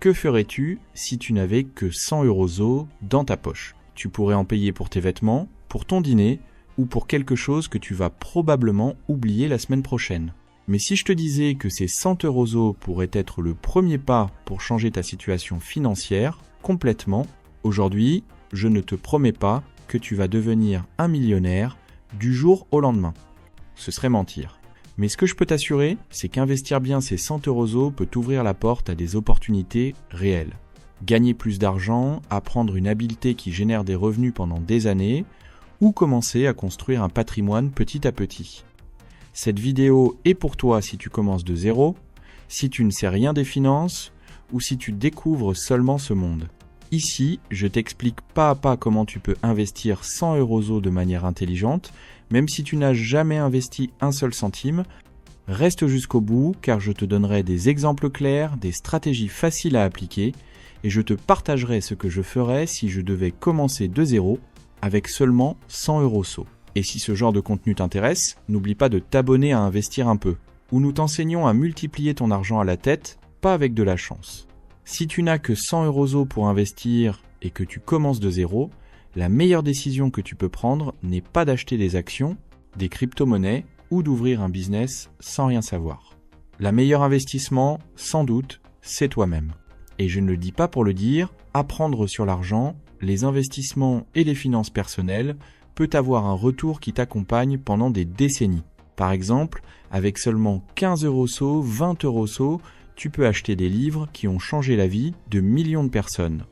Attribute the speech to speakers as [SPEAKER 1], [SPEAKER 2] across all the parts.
[SPEAKER 1] Que ferais-tu si tu n'avais que 100 € dans ta poche ? Tu pourrais en payer pour tes vêtements, pour ton dîner ou pour quelque chose que tu vas probablement oublier la semaine prochaine. Mais si je te disais que ces 100 € pourraient être le premier pas pour changer ta situation financière complètement, aujourd'hui, je ne te promets pas que tu vas devenir un millionnaire du jour au lendemain. Ce serait mentir. Mais ce que je peux t'assurer, c'est qu'investir bien ces 100 € peut t'ouvrir la porte à des opportunités réelles. Gagner plus d'argent, apprendre une habileté qui génère des revenus pendant des années, ou commencer à construire un patrimoine petit à petit. Cette vidéo est pour toi si tu commences de zéro, si tu ne sais rien des finances, ou si tu découvres seulement ce monde. Ici, je t'explique pas à pas comment tu peux investir 100 € de manière intelligente, même si tu n'as jamais investi un seul centime. Reste jusqu'au bout car je te donnerai des exemples clairs, des stratégies faciles à appliquer et je te partagerai ce que je ferais si je devais commencer de zéro avec seulement 100 € SO. Et si ce genre de contenu t'intéresse, n'oublie pas de t'abonner à Investir un peu, où nous t'enseignons à multiplier ton argent à la tête, pas avec de la chance. Si tu n'as que 100 € SO pour investir et que tu commences de zéro, la meilleure décision que tu peux prendre n'est pas d'acheter des actions, des crypto-monnaies ou d'ouvrir un business sans rien savoir. Le meilleur investissement, sans doute, c'est toi-même. Et je ne le dis pas pour le dire, apprendre sur l'argent, les investissements et les finances personnelles peut avoir un retour qui t'accompagne pendant des décennies. Par exemple, avec seulement 15 € SO, 20 € SO, tu peux acheter des livres qui ont changé la vie de millions de personnes.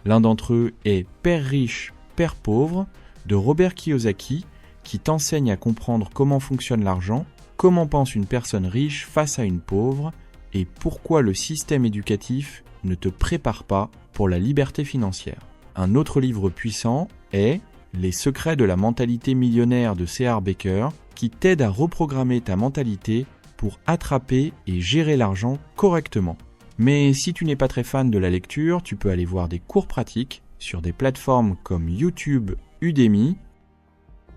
[SPEAKER 1] L'un d'entre eux est Père riche, Père pauvre de Robert Kiyosaki qui t'enseigne à comprendre comment fonctionne l'argent, comment pense une personne riche face à une pauvre et pourquoi le système éducatif ne te prépare pas pour la liberté financière. Un autre livre puissant est Les secrets de la mentalité millionnaire de C.R. Baker qui t'aide à reprogrammer ta mentalité pour attraper et gérer l'argent correctement. Mais si tu n'es pas très fan de la lecture, tu peux aller voir des cours pratiques sur des plateformes comme YouTube, Udemy.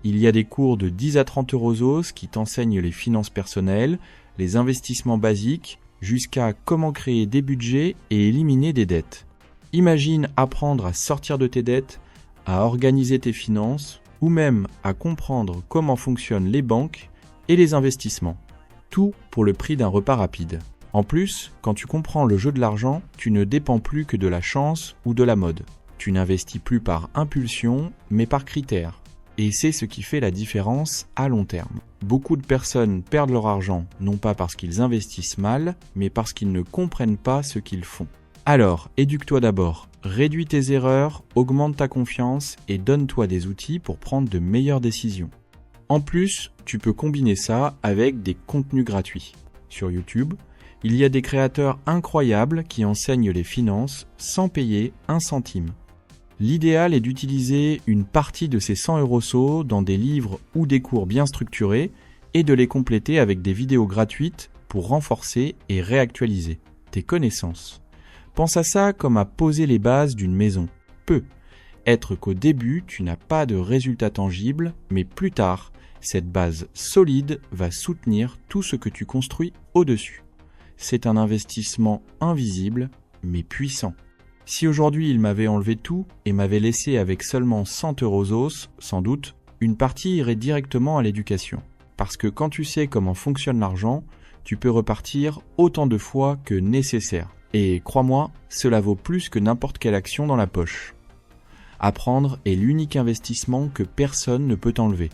[SPEAKER 1] Il y a des cours de 10 à 30 € SO qui t'enseignent les finances personnelles, les investissements basiques, jusqu'à comment créer des budgets et éliminer des dettes. Imagine apprendre à sortir de tes dettes, à organiser tes finances, ou même à comprendre comment fonctionnent les banques et les investissements. Tout pour le prix d'un repas rapide. En plus, quand tu comprends le jeu de l'argent, tu ne dépends plus que de la chance ou de la mode. Tu n'investis plus par impulsion, mais par critères. Et c'est ce qui fait la différence à long terme. Beaucoup de personnes perdent leur argent, non pas parce qu'ils investissent mal, mais parce qu'ils ne comprennent pas ce qu'ils font. Alors, éduque-toi d'abord, réduis tes erreurs, augmente ta confiance et donne-toi des outils pour prendre de meilleures décisions. En plus, tu peux combiner ça avec des contenus gratuits. Sur YouTube, il y a des créateurs incroyables qui enseignent les finances sans payer un centime. L'idéal est d'utiliser une partie de ces 100 € SO dans des livres ou des cours bien structurés et de les compléter avec des vidéos gratuites pour renforcer et réactualiser tes connaissances. Pense à ça comme à poser les bases d'une maison. Être qu'au début, tu n'as pas de résultats tangibles, mais plus tard, cette base solide va soutenir tout ce que tu construis au-dessus. C'est un investissement invisible, mais puissant. Si aujourd'hui il m'avait enlevé tout et m'avait laissé avec seulement 100 € SO, sans doute, une partie irait directement à l'éducation. Parce que quand tu sais comment fonctionne l'argent, tu peux repartir autant de fois que nécessaire. Et crois-moi, cela vaut plus que n'importe quelle action dans la poche. Apprendre est l'unique investissement que personne ne peut enlever.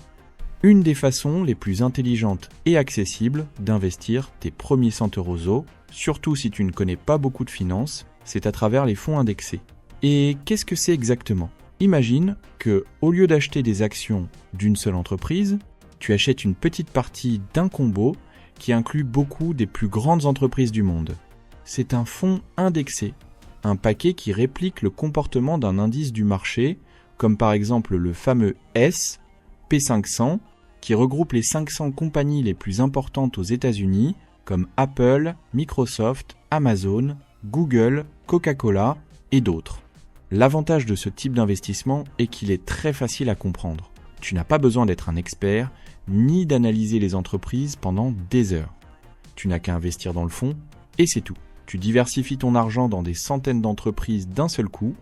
[SPEAKER 1] Une des façons les plus intelligentes et accessibles d'investir tes premiers 100 € SO, surtout si tu ne connais pas beaucoup de finances, c'est à travers les fonds indexés. Et qu'est-ce que c'est exactement ? Imagine que, au lieu d'acheter des actions d'une seule entreprise, tu achètes une petite partie d'un combo qui inclut beaucoup des plus grandes entreprises du monde. C'est un fonds indexé, un paquet qui réplique le comportement d'un indice du marché, comme par exemple le fameux S&P 500, qui regroupe les 500 compagnies les plus importantes aux États-Unis, comme Apple, Microsoft, Amazon, Google, Coca-Cola et d'autres. L'avantage de ce type d'investissement est qu'il est très facile à comprendre. Tu n'as pas besoin d'être un expert, ni d'analyser les entreprises pendant des heures. Tu n'as qu'à investir dans le fonds, et c'est tout. Tu diversifies ton argent dans des centaines d'entreprises d'un seul coup,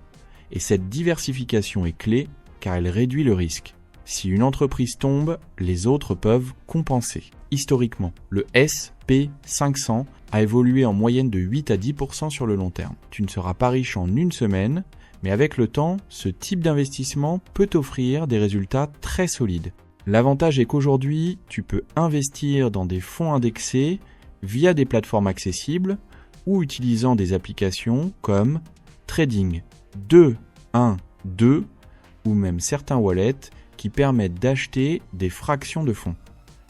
[SPEAKER 1] et cette diversification est clé car elle réduit le risque. Si une entreprise tombe, les autres peuvent compenser. Historiquement, le SP500 a évolué en moyenne de 8 à 10% sur le long terme. Tu ne seras pas riche en une semaine, mais avec le temps, ce type d'investissement peut t'offrir des résultats très solides. L'avantage est qu'aujourd'hui, tu peux investir dans des fonds indexés via des plateformes accessibles ou utilisant des applications comme Trading 212 ou même certains wallets qui permettent d'acheter des fractions de fonds.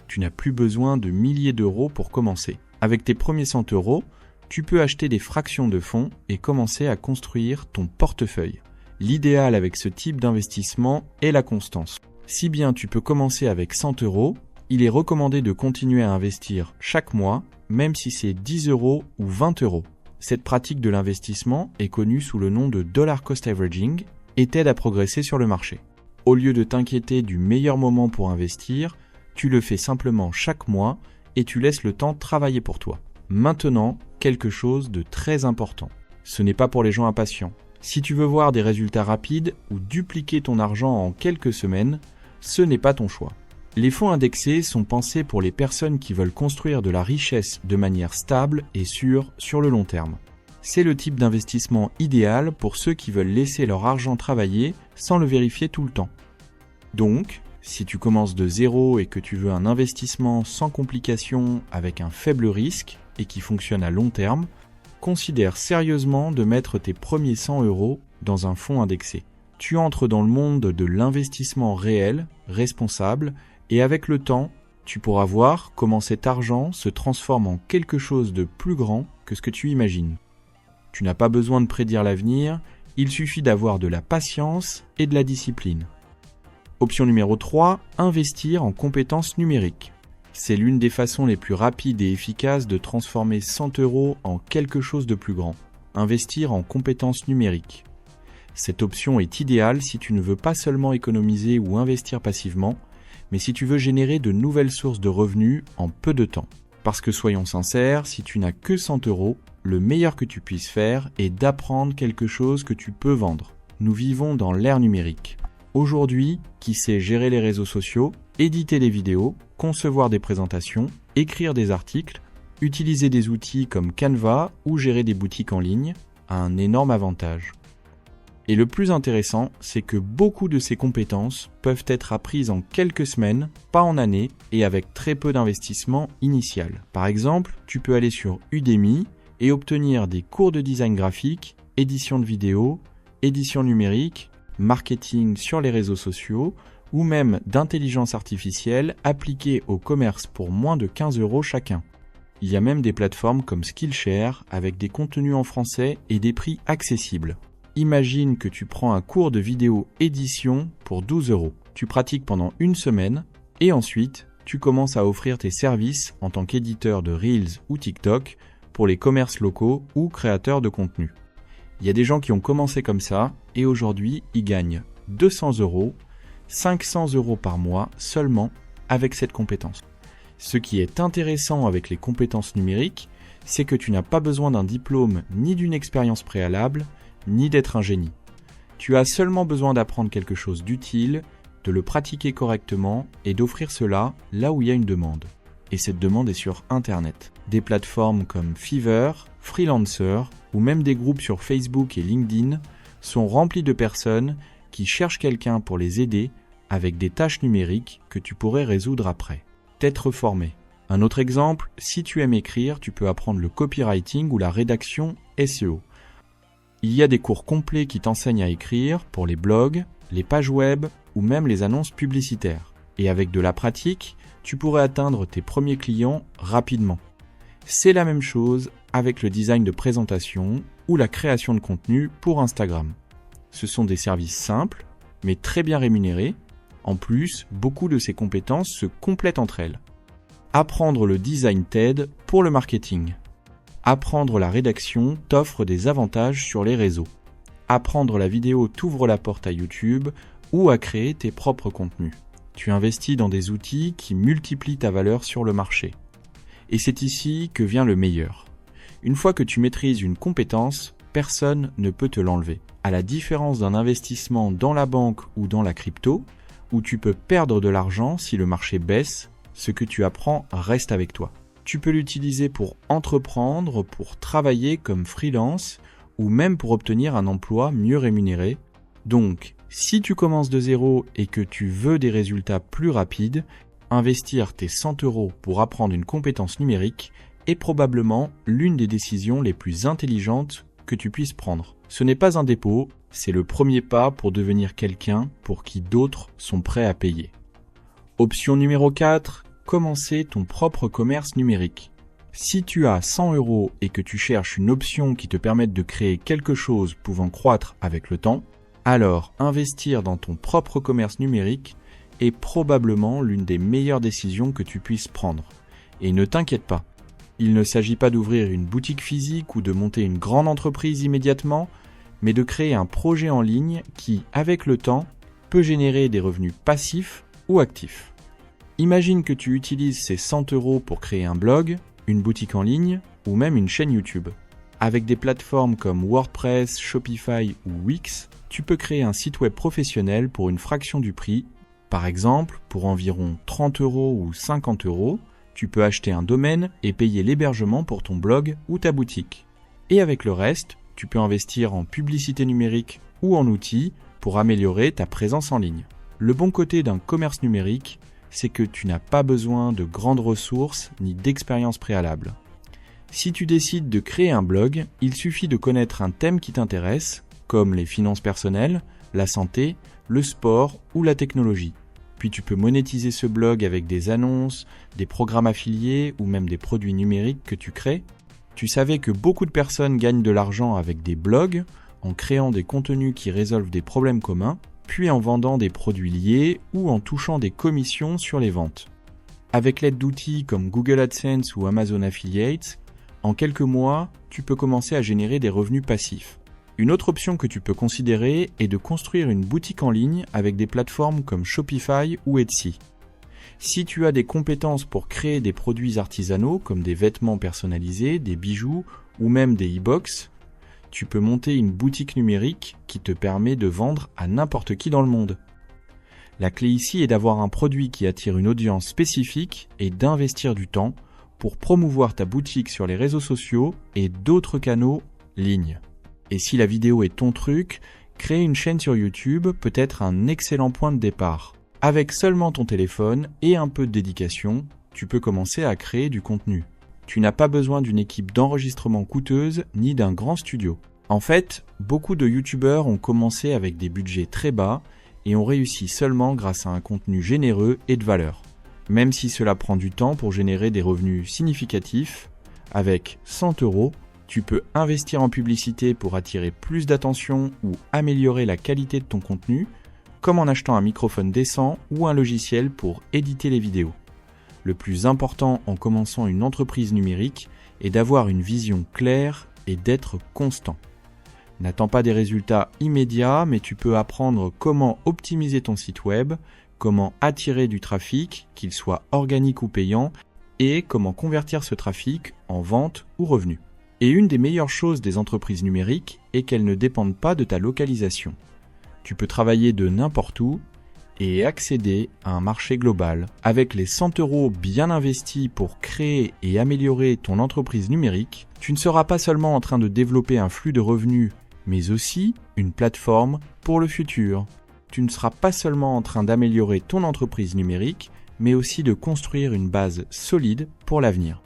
[SPEAKER 1] Tu n'as plus besoin de milliers d'euros pour commencer. Avec tes premiers 100 euros, tu peux acheter des fractions de fonds et commencer à construire ton portefeuille. L'idéal avec ce type d'investissement est la constance. Si bien tu peux commencer avec 100 euros, il est recommandé de continuer à investir chaque mois, même si c'est 10 euros ou 20 euros. Cette pratique de l'investissement est connue sous le nom de dollar cost averaging et t'aide à progresser sur le marché. Au lieu de t'inquiéter du meilleur moment pour investir, tu le fais simplement chaque mois et tu laisses le temps travailler pour toi. Maintenant, quelque chose de très important. Ce n'est pas pour les gens impatients. Si tu veux voir des résultats rapides ou dupliquer ton argent en quelques semaines, ce n'est pas ton choix. Les fonds indexés sont pensés pour les personnes qui veulent construire de la richesse de manière stable et sûre sur le long terme. C'est le type d'investissement idéal pour ceux qui veulent laisser leur argent travailler sans le vérifier tout le temps. Donc, si tu commences de zéro et que tu veux un investissement sans complications avec un faible risque et qui fonctionne à long terme, considère sérieusement de mettre tes premiers 100 euros dans un fonds indexé. Tu entres dans le monde de l'investissement réel, responsable, et avec le temps, tu pourras voir comment cet argent se transforme en quelque chose de plus grand que ce que tu imagines. Tu n'as pas besoin de prédire l'avenir, il suffit d'avoir de la patience et de la discipline. Option numéro 3, investir en compétences numériques. C'est l'une des façons les plus rapides et efficaces de transformer 100 euros en quelque chose de plus grand. Investir en compétences numériques. Cette option est idéale si tu ne veux pas seulement économiser ou investir passivement, mais si tu veux générer de nouvelles sources de revenus en peu de temps. Parce que soyons sincères, si tu n'as que 100 euros, le meilleur que tu puisses faire est d'apprendre quelque chose que tu peux vendre. Nous vivons dans l'ère numérique. Aujourd'hui, qui sait gérer les réseaux sociaux, éditer des vidéos, concevoir des présentations, écrire des articles, utiliser des outils comme Canva ou gérer des boutiques en ligne, a un énorme avantage. Et le plus intéressant, c'est que beaucoup de ces compétences peuvent être apprises en quelques semaines, pas en années, et avec très peu d'investissement initial. Par exemple, tu peux aller sur Udemy et obtenir des cours de design graphique, édition de vidéos, édition numérique, marketing sur les réseaux sociaux, ou même d'intelligence artificielle appliquée au commerce pour moins de 15 euros chacun. Il y a même des plateformes comme Skillshare avec des contenus en français et des prix accessibles. Imagine que tu prends un cours de vidéo édition pour 12 euros. Tu pratiques pendant une semaine et ensuite tu commences à offrir tes services en tant qu'éditeur de Reels ou TikTok pour les commerces locaux ou créateurs de contenu. Il y a des gens qui ont commencé comme ça et aujourd'hui ils gagnent 200 euros, 500 euros par mois seulement avec cette compétence. Ce qui est intéressant avec les compétences numériques, c'est que tu n'as pas besoin d'un diplôme ni d'une expérience préalable, ni d'être un génie. Tu as seulement besoin d'apprendre quelque chose d'utile, de le pratiquer correctement et d'offrir cela là où il y a une demande. Et cette demande est sur Internet. Des plateformes comme Fiverr, Freelancer ou même des groupes sur Facebook et LinkedIn sont remplis de personnes qui cherchent quelqu'un pour les aider avec des tâches numériques que tu pourrais résoudre après. T'être formé. Un autre exemple, si tu aimes écrire, tu peux apprendre le copywriting ou la rédaction SEO. Il y a des cours complets qui t'enseignent à écrire pour les blogs, les pages web ou même les annonces publicitaires. Et avec de la pratique, tu pourrais atteindre tes premiers clients rapidement. C'est la même chose avec le design de présentation ou la création de contenu pour Instagram. Ce sont des services simples, mais très bien rémunérés. En plus, beaucoup de ces compétences se complètent entre elles. Apprendre le design t'aide pour le marketing. Apprendre la rédaction t'offre des avantages sur les réseaux. Apprendre la vidéo t'ouvre la porte à YouTube ou à créer tes propres contenus. Tu investis dans des outils qui multiplient ta valeur sur le marché. Et c'est ici que vient le meilleur. Une fois que tu maîtrises une compétence, personne ne peut te l'enlever. À la différence d'un investissement dans la banque ou dans la crypto, où tu peux perdre de l'argent si le marché baisse, ce que tu apprends reste avec toi. Tu peux l'utiliser pour entreprendre, pour travailler comme freelance ou même pour obtenir un emploi mieux rémunéré. Donc, si tu commences de zéro et que tu veux des résultats plus rapides, investir tes 100 € pour apprendre une compétence numérique est probablement l'une des décisions les plus intelligentes que tu puisses prendre. Ce n'est pas un dépôt, c'est le premier pas pour devenir quelqu'un pour qui d'autres sont prêts à payer. Option numéro 4, commencer ton propre commerce numérique. Si tu as 100 € et que tu cherches une option qui te permette de créer quelque chose pouvant croître avec le temps, alors investir dans ton propre commerce numérique est probablement l'une des meilleures décisions que tu puisses prendre. Et ne t'inquiète pas, il ne s'agit pas d'ouvrir une boutique physique ou de monter une grande entreprise immédiatement, mais de créer un projet en ligne qui, avec le temps, peut générer des revenus passifs ou actifs. Imagine que tu utilises ces 100 € pour créer un blog, une boutique en ligne ou même une chaîne YouTube. Avec des plateformes comme WordPress, Shopify ou Wix, tu peux créer un site web professionnel pour une fraction du prix. Par exemple, pour environ 30 € ou 50 €, tu peux acheter un domaine et payer l'hébergement pour ton blog ou ta boutique. Et avec le reste, tu peux investir en publicité numérique ou en outils pour améliorer ta présence en ligne. Le bon côté d'un commerce numérique, c'est que tu n'as pas besoin de grandes ressources ni d'expérience préalable. Si tu décides de créer un blog, il suffit de connaître un thème qui t'intéresse, comme les finances personnelles, la santé, le sport ou la technologie. Puis tu peux monétiser ce blog avec des annonces, des programmes affiliés ou même des produits numériques que tu crées. Tu savais que beaucoup de personnes gagnent de l'argent avec des blogs, en créant des contenus qui résolvent des problèmes communs, puis en vendant des produits liés ou en touchant des commissions sur les ventes. Avec l'aide d'outils comme Google AdSense ou Amazon Affiliates, en quelques mois, tu peux commencer à générer des revenus passifs. Une autre option que tu peux considérer est de construire une boutique en ligne avec des plateformes comme Shopify ou Etsy. Si tu as des compétences pour créer des produits artisanaux comme des vêtements personnalisés, des bijoux ou même des e-box, tu peux monter une boutique numérique qui te permet de vendre à n'importe qui dans le monde. La clé ici est d'avoir un produit qui attire une audience spécifique et d'investir du temps pour promouvoir ta boutique sur les réseaux sociaux et d'autres canaux lignes. Et si la vidéo est ton truc, créer une chaîne sur YouTube peut être un excellent point de départ. Avec seulement ton téléphone et un peu de dédication, tu peux commencer à créer du contenu. Tu n'as pas besoin d'une équipe d'enregistrement coûteuse ni d'un grand studio. En fait, beaucoup de YouTubeurs ont commencé avec des budgets très bas et ont réussi seulement grâce à un contenu généreux et de valeur. Même si cela prend du temps pour générer des revenus significatifs, avec 100 €, tu peux investir en publicité pour attirer plus d'attention ou améliorer la qualité de ton contenu, comme en achetant un microphone décent ou un logiciel pour éditer les vidéos. Le plus important en commençant une entreprise numérique est d'avoir une vision claire et d'être constant. N'attends pas des résultats immédiats, mais tu peux apprendre comment optimiser ton site web, comment attirer du trafic, qu'il soit organique ou payant, et comment convertir ce trafic en vente ou revenu. Et une des meilleures choses des entreprises numériques est qu'elles ne dépendent pas de ta localisation. Tu peux travailler de n'importe où et accéder à un marché global. Avec les 100 € bien investis pour créer et améliorer ton entreprise numérique, tu ne seras pas seulement en train de développer un flux de revenus, mais aussi une plateforme pour le futur. Tu ne seras pas seulement en train d'améliorer ton entreprise numérique, mais aussi de construire une base solide pour l'avenir.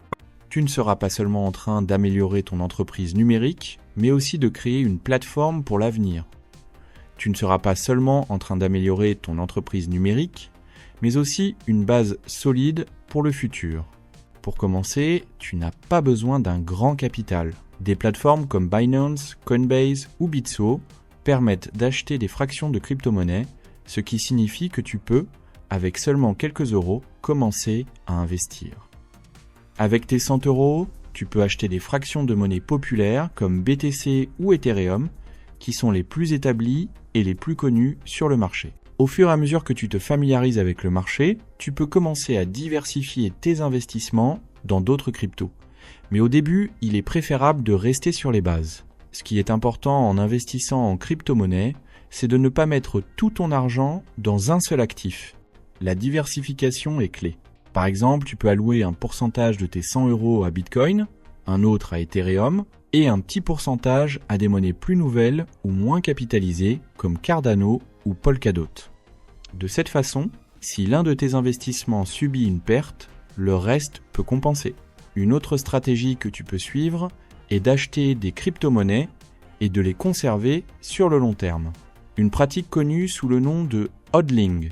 [SPEAKER 1] Tu ne seras pas seulement en train d'améliorer ton entreprise numérique, mais aussi de créer une plateforme pour l'avenir. Tu ne seras pas seulement en train d'améliorer ton entreprise numérique, mais aussi une base solide pour le futur. Pour commencer, tu n'as pas besoin d'un grand capital. Des plateformes comme Binance, Coinbase ou Bitso permettent d'acheter des fractions de crypto-monnaies, ce qui signifie que tu peux, avec seulement quelques euros, commencer à investir. Avec tes 100 €, tu peux acheter des fractions de monnaie populaires comme BTC ou Ethereum, qui sont les plus établies et les plus connues sur le marché. Au fur et à mesure que tu te familiarises avec le marché, tu peux commencer à diversifier tes investissements dans d'autres cryptos. Mais au début, il est préférable de rester sur les bases. Ce qui est important en investissant en crypto-monnaie, c'est de ne pas mettre tout ton argent dans un seul actif. La diversification est clé. Par exemple, tu peux allouer un pourcentage de tes 100 € à Bitcoin, un autre à Ethereum, et un petit pourcentage à des monnaies plus nouvelles ou moins capitalisées comme Cardano ou Polkadot. De cette façon, si l'un de tes investissements subit une perte, le reste peut compenser. Une autre stratégie que tu peux suivre est d'acheter des crypto-monnaies et de les conserver sur le long terme. Une pratique connue sous le nom de hodling.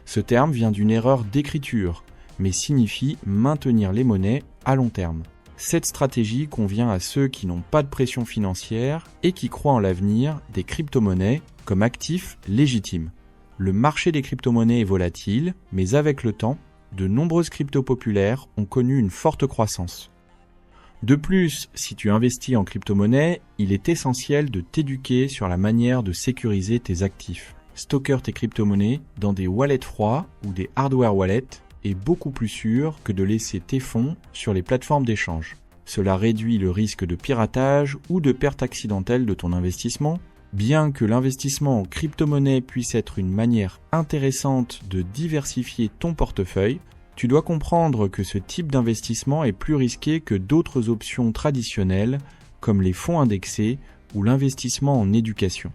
[SPEAKER 1] Ce terme vient d'une erreur d'écriture, mais signifie maintenir les monnaies à long terme. Cette stratégie convient à ceux qui n'ont pas de pression financière et qui croient en l'avenir des crypto-monnaies comme actifs légitimes. Le marché des crypto-monnaies est volatile, mais avec le temps, de nombreuses cryptos populaires ont connu une forte croissance. De plus, si tu investis en crypto-monnaie, il est essentiel de t'éduquer sur la manière de sécuriser tes actifs. Stocker tes crypto-monnaies dans des wallets froids ou des hardware wallets est beaucoup plus sûr que de laisser tes fonds sur les plateformes d'échange. Cela réduit le risque de piratage ou de perte accidentelle de ton investissement. Bien que l'investissement en crypto-monnaie puisse être une manière intéressante de diversifier ton portefeuille, tu dois comprendre que ce type d'investissement est plus risqué que d'autres options traditionnelles comme les fonds indexés ou l'investissement en éducation.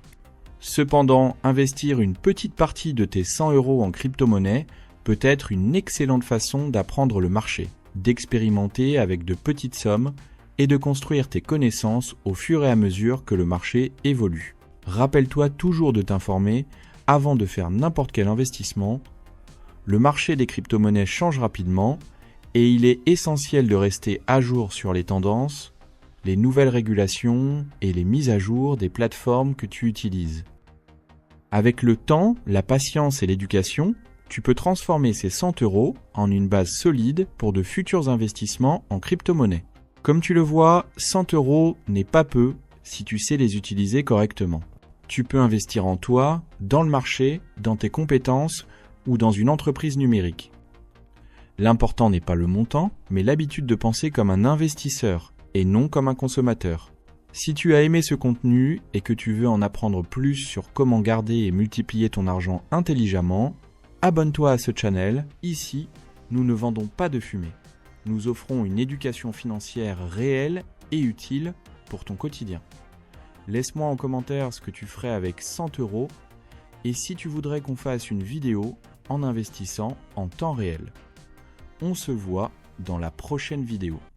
[SPEAKER 1] Cependant, investir une petite partie de tes 100 € en crypto-monnaie peut être une excellente façon d'apprendre le marché, d'expérimenter avec de petites sommes et de construire tes connaissances au fur et à mesure que le marché évolue. Rappelle-toi toujours de t'informer avant de faire n'importe quel investissement. Le marché des crypto-monnaies change rapidement et il est essentiel de rester à jour sur les tendances, les nouvelles régulations et les mises à jour des plateformes que tu utilises. Avec le temps, la patience et l'éducation, tu peux transformer ces 100 € en une base solide pour de futurs investissements en crypto-monnaie. Comme tu le vois, 100 € n'est pas peu si tu sais les utiliser correctement. Tu peux investir en toi, dans le marché, dans tes compétences ou dans une entreprise numérique. L'important n'est pas le montant, mais l'habitude de penser comme un investisseur et non comme un consommateur. Si tu as aimé ce contenu et que tu veux en apprendre plus sur comment garder et multiplier ton argent intelligemment, abonne-toi à ce channel. Ici, nous ne vendons pas de fumée. Nous offrons une éducation financière réelle et utile pour ton quotidien. Laisse-moi en commentaire ce que tu ferais avec 100 € et si tu voudrais qu'on fasse une vidéo en investissant en temps réel. On se voit dans la prochaine vidéo.